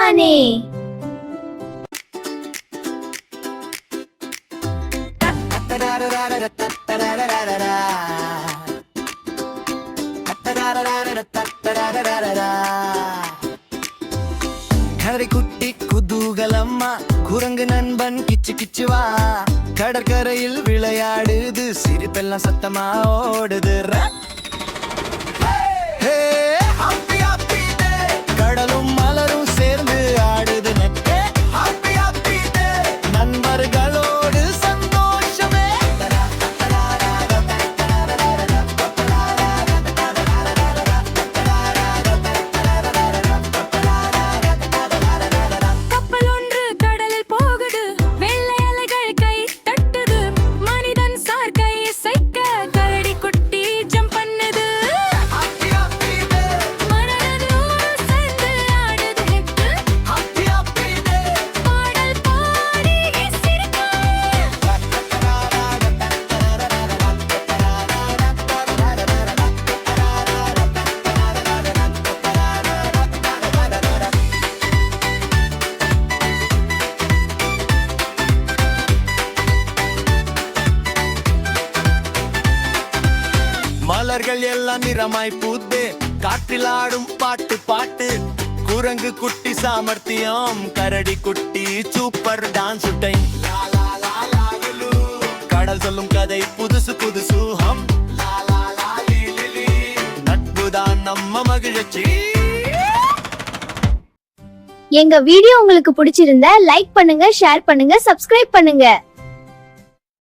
தானே. குட்டி குதூகலம்மா குரங்கு நண்பன் கிச்சு கிச்சுவா கடற்கரையில் விளையாடுது சிரிப்பெல்லாம் சத்தமா ஓடுது கடலும் மலரும் சேர்ந்து ஆடுது நண்பர்களோடு சந்தோஷமே கப்பல் ஒன்று கடலில் போகுது வெள்ளை அலைகள் கை தட்டுது மனிதன் சார் கை சைக்க கரடி குட்டி ஜம்ப் பண்ணுது மனதோடு சேர்ந்து ஆடுது பாடல் பாடி சிரிக்க மலர்கள் எல்லாம் நிறமாய் பூத்து காற்றில் ஆடும் பாட்டு பாட்டு குரங்கு குட்டி சாமர்த்தியம் கரடி குட்டி சூப்பர் டான்ஸ் டைம் கடல் சொல்லும் கதை புதுசு புதுசு ஹம் நட்புதான் நம்ம மகிழ்ச்சி. எங்க வீடியோ உங்களுக்கு பிடிச்சிருந்தா லைக் பண்ணுங்க, ஷேர் பண்ணுங்க, சப்ஸ்கிரைப் பண்ணுங்க.